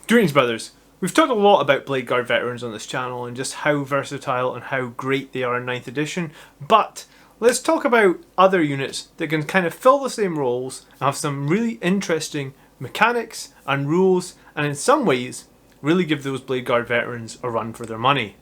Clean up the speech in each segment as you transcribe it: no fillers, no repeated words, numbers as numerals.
Greetings, brothers. We've talked a lot about Bladeguard Veterans on this channel and just how versatile and how great they are in 9th edition, but let's talk about other units that can kind of fill the same roles and have some really interesting mechanics and rules, and in some ways really give those Bladeguard Veterans a run for their money.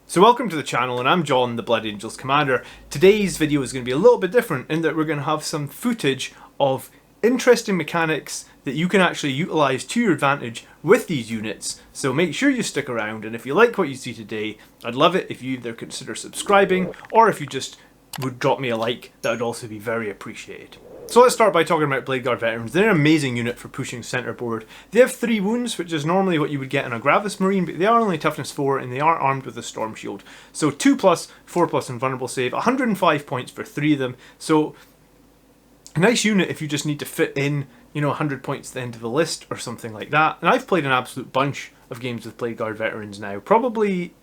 So welcome to the channel, and I'm John, the Blood Angels Commander. Today's video is going to be a little bit different in that we're going to have some footage of interesting mechanics that you can actually utilise to your advantage with these units. So make sure you stick around, and if you like what you see today, I'd love it if you either consider subscribing or if you just would drop me a like. That would also be very appreciated. So let's start by talking about Bladeguard Veterans. They're an amazing unit for pushing centreboard. They have 3 wounds, which is normally what you would get in a Gravis Marine, but they are only toughness 4 and they are armed with a Storm Shield. So 2+, 4+ invulnerable save, 105 points for 3 of them. So a nice unit if you just need to fit in, 100 points at the end of the list or something like that. And I've played an absolute bunch of games with Bladeguard Veterans now, probably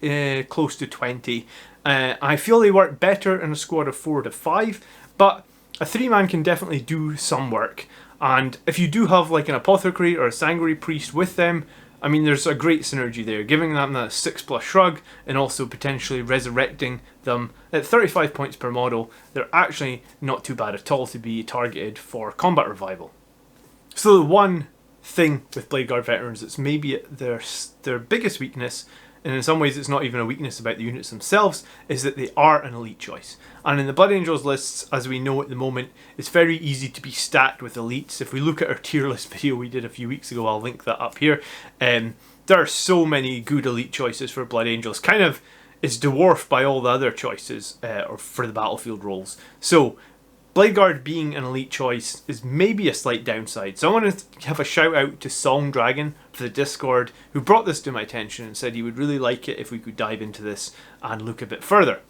close to 20. I feel they work better in a squad of 4 to 5, but a 3-man can definitely do some work. And if you do have like an Apothecary or a Sanguinary Priest with them, I mean, there's a great synergy there, giving them that 6+ shrug and also potentially resurrecting them at 35 points per model. They're actually not too bad at all to be targeted for combat revival. So the one thing with Bladeguard Veterans that's maybe their biggest weakness, and in some ways it's not even a weakness about the units themselves, is that they are an elite choice. And in the Blood Angels lists, as we know at the moment, it's very easy to be stacked with elites. If we look at our tier list video we did a few weeks ago, I'll link that up here. There are so many good elite choices for Blood Angels. Kind of is dwarfed by all the other choices or for the battlefield roles. So Bladeguard being an elite choice is maybe a slight downside. So I want to have a shout out to Song Dragon for the Discord, who brought this to my attention and said he would really like it if we could dive into this and look a bit further.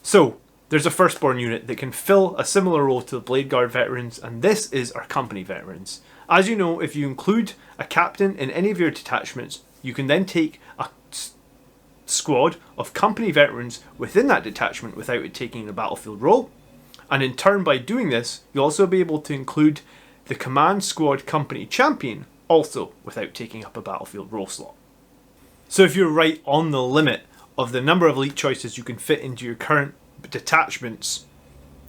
So there's a firstborn unit that can fill a similar role to the Bladeguard Veterans, and this is our Company Veterans. As you know, if you include a captain in any of your detachments, you can then take a squad of Company Veterans within that detachment without it taking a battlefield role. And in turn, by doing this, you'll also be able to include the Command Squad Company Champion also without taking up a battlefield role slot. So if you're right on the limit of the number of elite choices you can fit into your current detachments,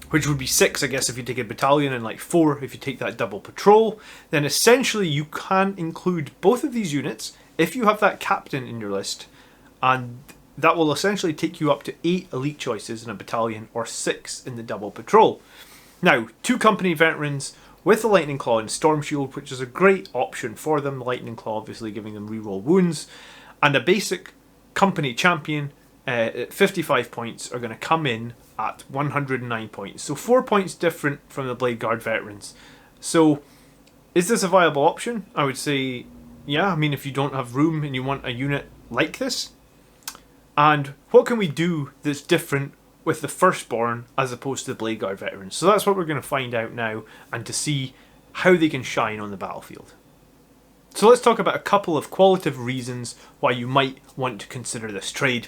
which would be 6 I guess if you take a battalion and like 4 if you take that double patrol, then essentially you can include both of these units if you have that captain in your list, and that will essentially take you up to 8 elite choices in a battalion or 6 in the double patrol. Now, 2 Company Veterans with the Lightning Claw and Storm Shield, which is a great option for them. Lightning Claw obviously giving them reroll wounds, and a basic Company Champion at 55 points are going to come in at 109 points. So 4 points different from the Bladeguard Veterans. So is this a viable option? I would say yeah. I mean, if you don't have room and you want a unit like this. And what can we do that's different with the firstborn as opposed to the Bladeguard Veterans? So that's what we're going to find out now, and to see how they can shine on the battlefield. So let's talk about a couple of qualitative reasons why you might want to consider this trade.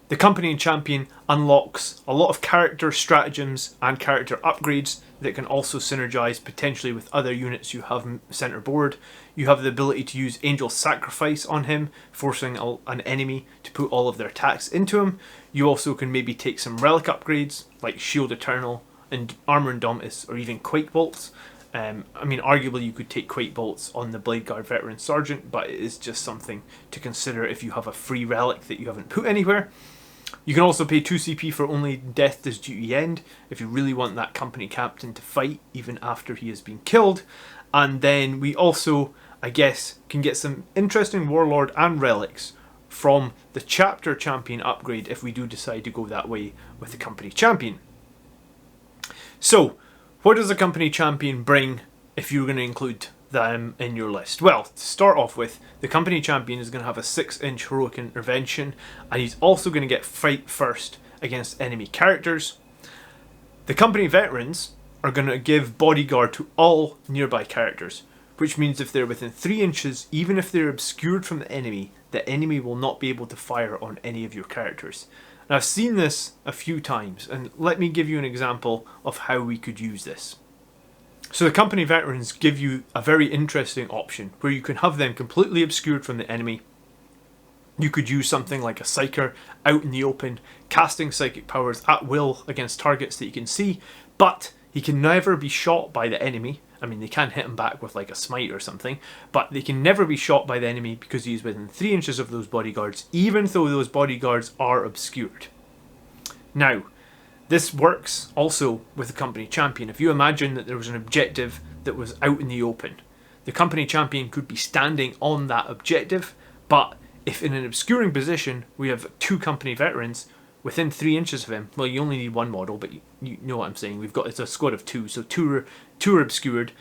The Company Champion unlocks a lot of character stratagems and character upgrades that can also synergize potentially with other units you have centerboard. You have the ability to use Angel Sacrifice on him, forcing an enemy to put all of their attacks into him. You also can maybe take some relic upgrades like Shield Eternal and Armor Indomitus, or even Quake Bolts. I mean, arguably you could take Quake Bolts on the Bladeguard Veteran Sergeant, but it is just something to consider if you have a free relic that you haven't put anywhere. You can also pay 2 CP for only Death Does Duty End if you really want that company captain to fight even after he has been killed. And then we also, I guess, can get some interesting Warlord and relics from the Chapter Champion upgrade if we do decide to go that way with the Company Champion. So, what does a Company Champion bring if you're going to include them in your list? Well, to start off with, the Company Champion is going to have a 6-inch heroic intervention, and he's also going to get fight first against enemy characters. The Company Veterans are going to give bodyguard to all nearby characters, which means if they're within 3 inches, even if they're obscured from the enemy will not be able to fire on any of your characters. And I've seen this a few times, and let me give you an example of how we could use this. So the company veterans give you a very interesting option where you can have them completely obscured from the enemy. You could use something like a Psyker out in the open, casting psychic powers at will against targets that you can see, but he can never be shot by the enemy. I mean, they can hit him back with like a smite or something, but they can never be shot by the enemy because he's within 3 inches of those bodyguards, even though those bodyguards are obscured. Now, this works also with the company champion. If you imagine that there was an objective that was out in the open, the company champion could be standing on that objective, but if in an obscuring position we have 2 company veterans within 3 inches of him, well, you only need 1 model, but you know what I'm saying. It's a squad of 2, so two are obscured,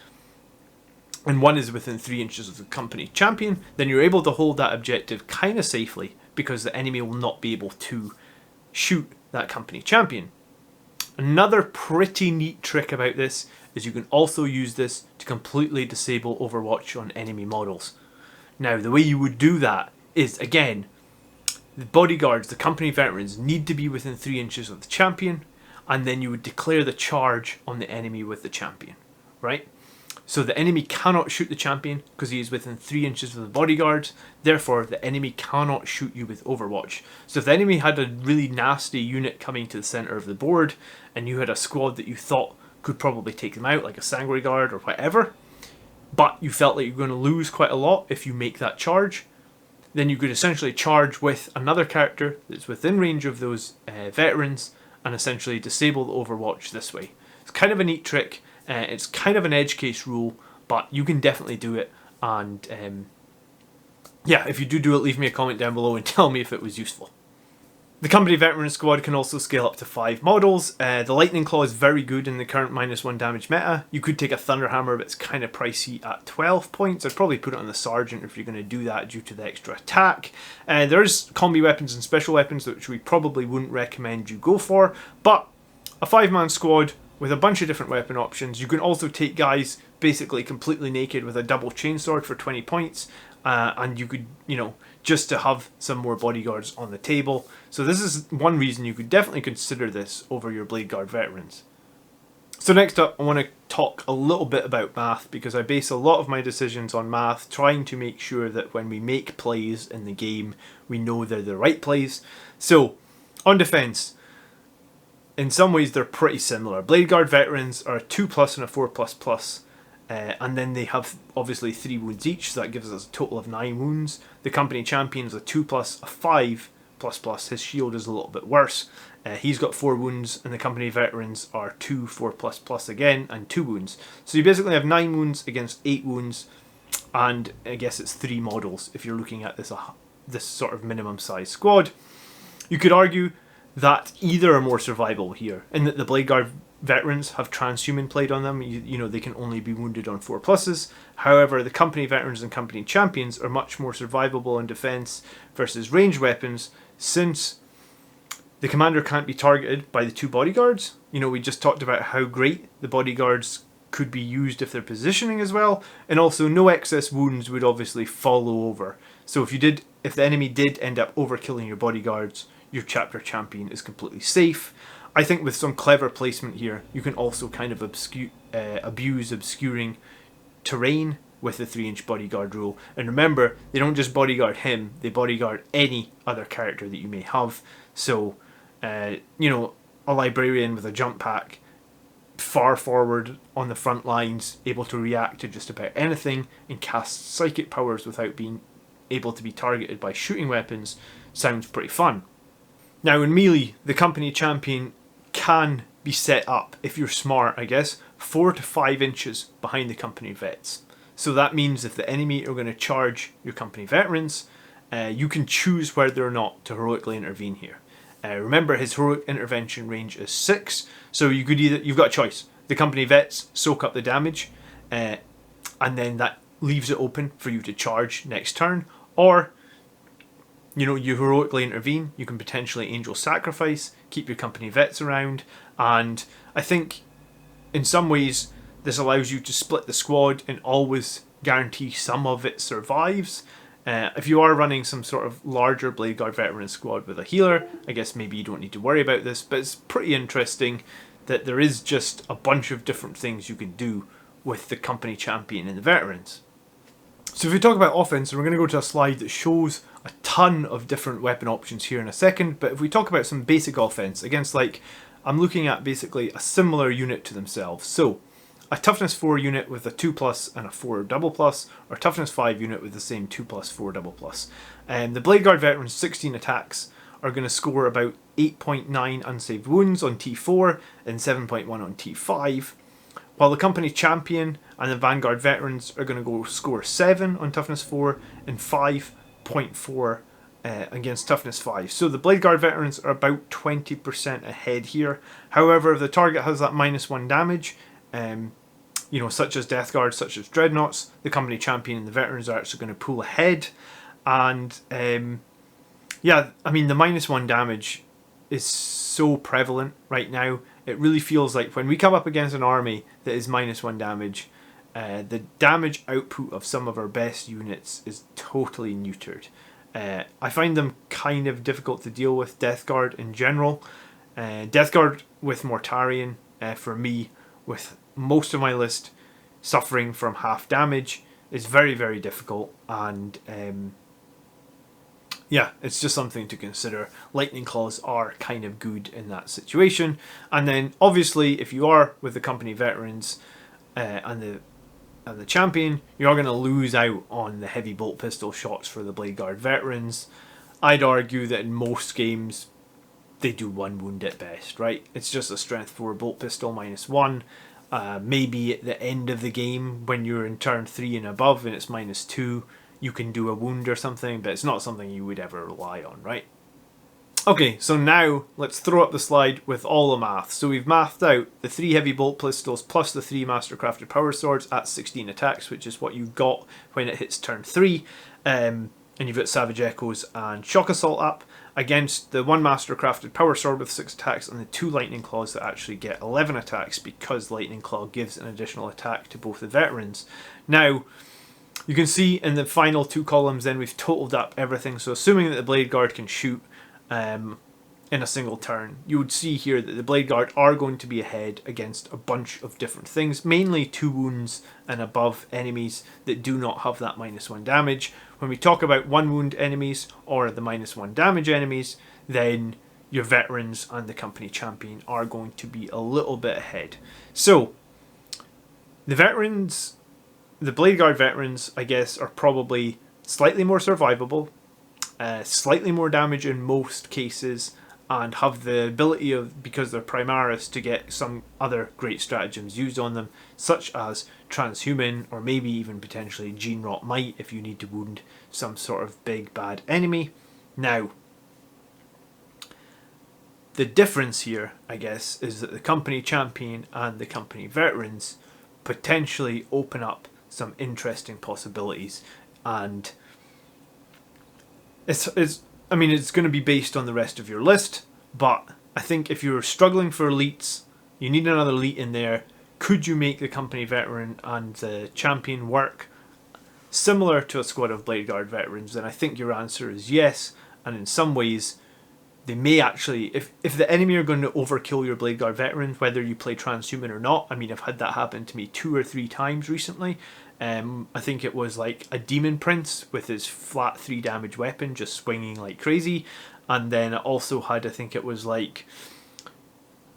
and 1 is within 3 inches of the company champion. Then you're able to hold that objective kind of safely because the enemy will not be able to shoot that company champion. Another pretty neat trick about this is you can also use this to completely disable overwatch on enemy models. Now, the way you would do that is, again, the bodyguards, the company veterans, need to be within 3 inches of the champion, and then you would declare the charge on the enemy with the champion, right? So the enemy cannot shoot the champion because he is within 3 inches of the bodyguards, therefore the enemy cannot shoot you with overwatch. So if the enemy had a really nasty unit coming to the centre of the board, and you had a squad that you thought could probably take them out, like a Sangre Guard or whatever, but you felt like you're going to lose quite a lot if you make that charge, then you could essentially charge with another character that's within range of those veterans and essentially disable the overwatch this way. It's kind of a neat trick. It's kind of an edge case rule, but you can definitely do it. And yeah, if you do it, leave me a comment down below and tell me if it was useful. The company veteran squad can also scale up to 5 models. The lightning claw is very good in the current -1 damage meta. You could take a thunderhammer, but it's kind of pricey at 12 points. I'd probably put it on the sergeant if you're going to do that due to the extra attack. There's combi weapons and special weapons which we probably wouldn't recommend you go for, but a 5-man squad with a bunch of different weapon options. You can also take guys basically completely naked with a double chainsword for 20 points, and you could, just to have some more bodyguards on the table. So this is one reason you could definitely consider this over your Bladeguard Veterans. So next up, I want to talk a little bit about math, because I base a lot of my decisions on math, trying to make sure that when we make plays in the game, we know they're the right plays. So, on defense, in some ways they're pretty similar. Bladeguard Veterans are a 2+ and a 4++. And then they have obviously 3 wounds each, so that gives us a total of 9 wounds. The company champion is a 2+, a 5++. His shield is a little bit worse. He's got 4 wounds, and the company veterans are 2 4++ again, and 2 wounds. So you basically have 9 wounds against 8 wounds, and I guess it's 3 models if you're looking at this sort of minimum size squad. You could argue that either are more survivable here, in that the Bladeguard Veterans have transhuman played on them. You know, they can only be wounded on 4+. However, the company veterans and company champions are much more survivable in defense versus ranged weapons, since the commander can't be targeted by the 2 bodyguards. We just talked about how great the bodyguards could be used if they're positioning as well, and also no excess wounds would obviously follow over. So if the enemy did end up overkilling your bodyguards, your chapter champion is completely safe. I think with some clever placement here, you can also kind of abuse obscuring terrain with the 3-inch bodyguard rule. And remember, they don't just bodyguard him, they bodyguard any other character that you may have. So, a librarian with a jump pack, far forward on the front lines, able to react to just about anything and cast psychic powers without being able to be targeted by shooting weapons, sounds pretty fun. Now in melee, the company champion can be set up, if you're smart I guess, 4 to 5 inches behind the company vets. So that means if the enemy are going to charge your company veterans, you can choose whether or not to heroically intervene here. Remember, his heroic intervention range is 6, so you've got a choice. The company vets soak up the damage, and then that leaves it open for you to charge next turn, or you heroically intervene. You can potentially angel sacrifice, keep your company vets around, and I think in some ways this allows you to split the squad and always guarantee some of it survives. If you are running some sort of larger Bladeguard Veteran squad with a healer, I guess maybe you don't need to worry about this, but it's pretty interesting that there is just a bunch of different things you can do with the company champion and the veterans. So if we talk about offense, we're going to go to a slide that shows a ton of different weapon options here in a second, but if we talk about some basic offense against, like, I'm looking at basically a similar unit to themselves. So a toughness 4 unit with a 2+ and a 4 double plus, or a toughness 5 unit with the same 2+, 4 double plus. The Bladeguard Veterans 16 attacks are going to score about 8.9 unsaved wounds on T4 and 7.1 on T5, while the company champion and the Vanguard Veterans are going to go score 7 on toughness 4 and 5.4 against toughness 5. So the Bladeguard Veterans are about 20% ahead here. However, if the target has that -1 damage, you know, such as Death Guard, such as Dreadnoughts, the company champion and the veterans are actually going to pull ahead. And yeah, I mean, the -1 damage is so prevalent right now. It really feels like when we come up against an army that is -1 damage, the damage output of some of our best units is totally neutered. I find them kind of difficult to deal with, Death Guard in general. Death Guard with Mortarion, for me, with most of my list suffering from half damage, is very, very difficult. And yeah, it's just something to consider. Lightning Claws are kind of good in that situation. And then obviously if you are with the company veterans and the champion, you're going to lose out on the heavy bolt pistol shots for the Bladeguard Veterans. I'd argue that in most games they do 1 wound at best, right? It's just a strength 4 bolt pistol -1. Maybe at the end of the game when you're in turn 3 and above and it's -2, you can do a wound or something, but it's not something you would ever rely on, right? Okay, so now let's throw up the slide with all the math. So we've mathed out the 3 heavy bolt pistols plus the 3 mastercrafted power swords at 16 attacks, which is what you got when it hits turn 3. And you've got Savage Echoes and Shock Assault up against the 1 mastercrafted power sword with 6 attacks and the 2 lightning claws that actually get 11 attacks, because lightning claw gives an additional attack to both the veterans. Now, you can see in the final 2 columns then we've totaled up everything. So assuming that the Bladeguard can shoot in a single turn, you would see here that the Bladeguard are going to be ahead against a bunch of different things, mainly 2 wounds and above enemies that do not have that -1 damage. When we talk about 1 wound enemies or the -1 damage enemies, then your veterans and the company champion are going to be a little bit ahead. So the veterans, the Bladeguard Veterans, I guess, are probably slightly more survivable, slightly more damage in most cases, and have the ability of, because they're Primaris, to get some other great stratagems used on them, such as Transhuman, or maybe even potentially Gene Rot Might if you need to wound some sort of big bad enemy. Now, the difference here, I guess, is that the company champion and the company veterans potentially open up some interesting possibilities, and I mean, it's going to be based on the rest of your list, but I think if you're struggling for elites, you need another elite in there. Could you make the company veteran and the champion work similar to a squad of Bladeguard Veterans? Then I think your answer is yes, and in some ways they may actually, if the enemy are going to overkill your Bladeguard Veteran, whether you play Transhuman or not. I mean, I've had that happen to me 2 or 3 times recently. I think it was like a Demon Prince with his flat 3 damage weapon just swinging like crazy. And then I also had, I think it was like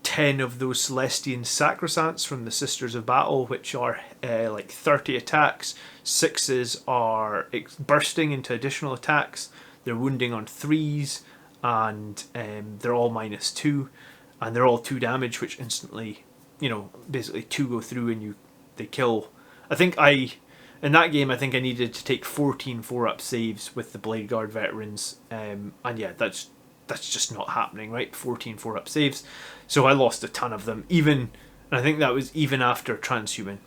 10 of those Celestian Sacrosancts from the Sisters of Battle, which are like 30 attacks. 6s are bursting into additional attacks. They're wounding on 3s. And they're all -2, and they're all 2 damage, which instantly, you know, basically 2 go through and they kill. I think in that game, I think I needed to take 14 4-up saves with the Bladeguard Veterans, and yeah, that's just not happening, right? 14 4-up saves, so I lost a ton of them, and I think that was even after Transhuman.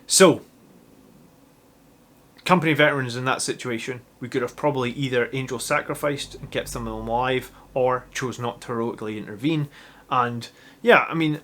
So company veterans in that situation, we could have probably either angel sacrificed and kept some of them alive, or chose not to heroically intervene. And yeah, I mean,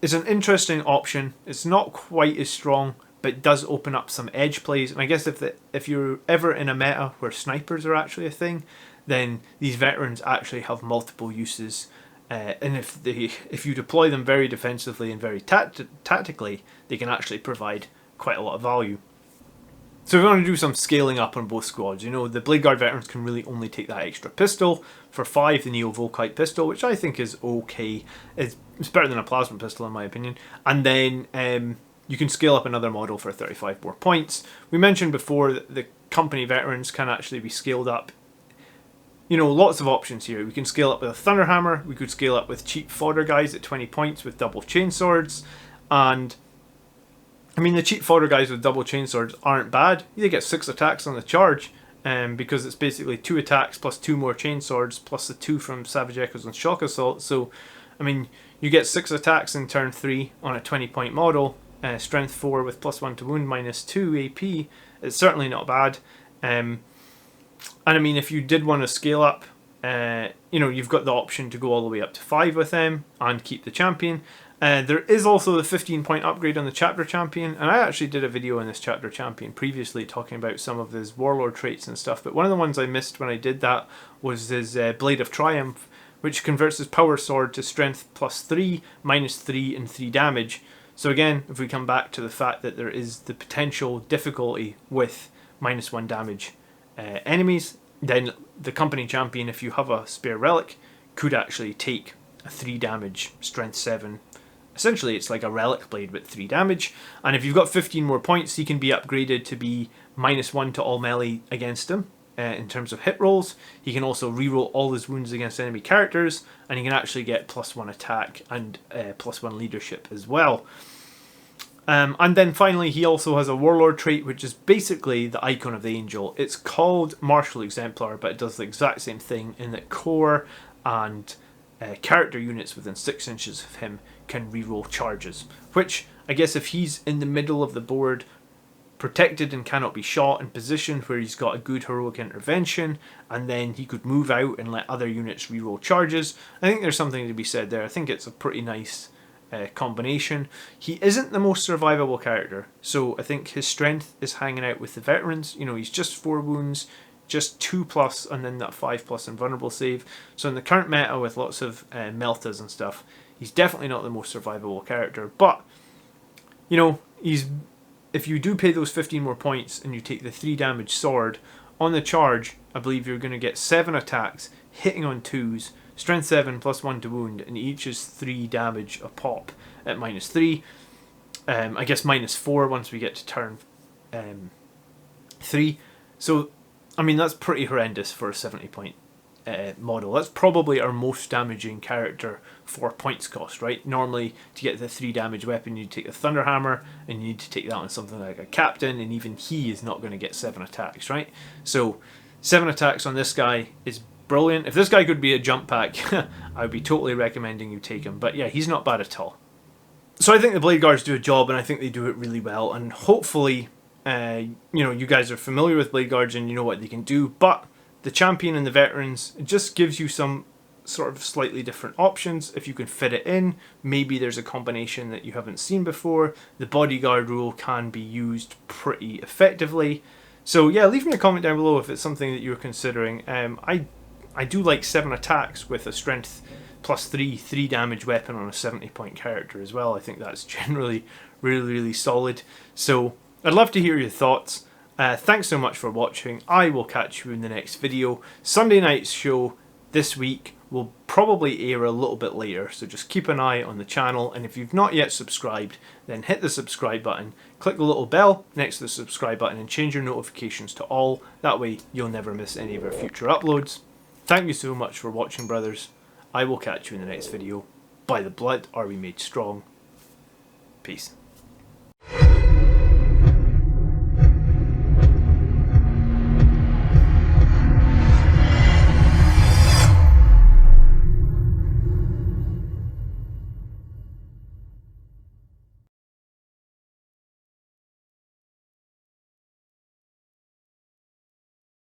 it's an interesting option. It's not quite as strong, but it does open up some edge plays. And I guess if you're ever in a meta where snipers are actually a thing, then these veterans actually have multiple uses. And if you deploy them very defensively and very tactically, they can actually provide quite a lot of value. So we want to do some scaling up on both squads. You know, the Bladeguard Veterans can really only take that extra pistol. For 5, the Neo-Volkite pistol, which I think is okay. It's better than a plasma pistol in my opinion. And then you can scale up another model for 35 more points. We mentioned before that the company veterans can actually be scaled up. You know, lots of options here. We can scale up with a Thunderhammer. We could scale up with cheap fodder guys at 20 points with double chainswords. And I mean, the cheap fodder guys with double chainswords aren't bad. They get 6 attacks on the charge, because it's basically 2 attacks plus 2 more chainswords plus the 2 from Savage Echoes and Shock Assault. So, I mean, you get 6 attacks in turn 3 on a 20-point model. Strength 4 with +1 to wound, -2 AP. It's certainly not bad. And I mean, if you did want to scale up, you know, you've got the option to go all the way up to 5 with them and keep the champion. There is also the 15-point upgrade on the chapter champion, and I actually did a video on this chapter champion previously talking about some of his warlord traits and stuff, but one of the ones I missed when I did that was his Blade of Triumph, which converts his power sword to strength +3, -3 and 3 damage. So again, if we come back to the fact that there is the potential difficulty with -1 damage enemies, then the company champion, if you have a spare relic, could actually take a 3 damage strength 7. Essentially, it's like a relic blade with 3 damage. And if you've got 15 more points, he can be upgraded to be -1 to all melee against him in terms of hit rolls. He can also reroll all his wounds against enemy characters, and he can actually get +1 attack and +1 leadership as well. And then finally, he also has a warlord trait, which is basically the icon of the angel. It's called Martial Exemplar, but it does the exact same thing in that core and character units within 6 inches of him can reroll charges, which I guess if he's in the middle of the board, protected and cannot be shot, in position where he's got a good heroic intervention, and then he could move out and let other units reroll charges, I think there's something to be said there. I think it's a pretty nice combination. He isn't the most survivable character, so I think his strength is hanging out with the veterans. You know, he's just 4 wounds, just 2+, and then that 5+ invulnerable save. So in the current meta with lots of meltas and stuff, he's definitely not the most survivable character. But, you know, if you do pay those 15 more points and you take the 3 damage sword, on the charge, I believe you're going to get 7 attacks, hitting on 2s, strength 7 +1 to wound, and each is 3 damage a pop at -3. I guess -4 once we get to turn 3. So, I mean, that's pretty horrendous for a 70-point model. That's probably our most damaging character for points cost, right? Normally, to get the 3 damage weapon, you take the Thunderhammer, and you need to take that on something like a Captain, and even he is not going to get 7 attacks, right? So, 7 attacks on this guy is brilliant. If this guy could be a jump pack, I would be totally recommending you take him. But yeah, he's not bad at all. So I think the Bladeguards do a job, and I think they do it really well, and hopefully you know, you guys are familiar with Bladeguards and you know what they can do, but the champion and the veterans, it just gives you some sort of slightly different options if you can fit it in. Maybe there's a combination that you haven't seen before. The bodyguard rule can be used pretty effectively. So yeah, leave me a comment down below if it's something that you're considering. I do like 7 attacks with a strength +3, 3 damage weapon on a 70-point character as well. I think that's generally really solid. So I'd love to hear your thoughts. Thanks so much for watching. I will catch you in the next video. Sunday night's show this week will probably air a little bit later, so just keep an eye on the channel, and if you've not yet subscribed, then hit the subscribe button, click the little bell next to the subscribe button and change your notifications to all. That way you'll never miss any of our future uploads. Thank you so much for watching, brothers. I will catch you in the next video. By the blood are we made strong. Peace.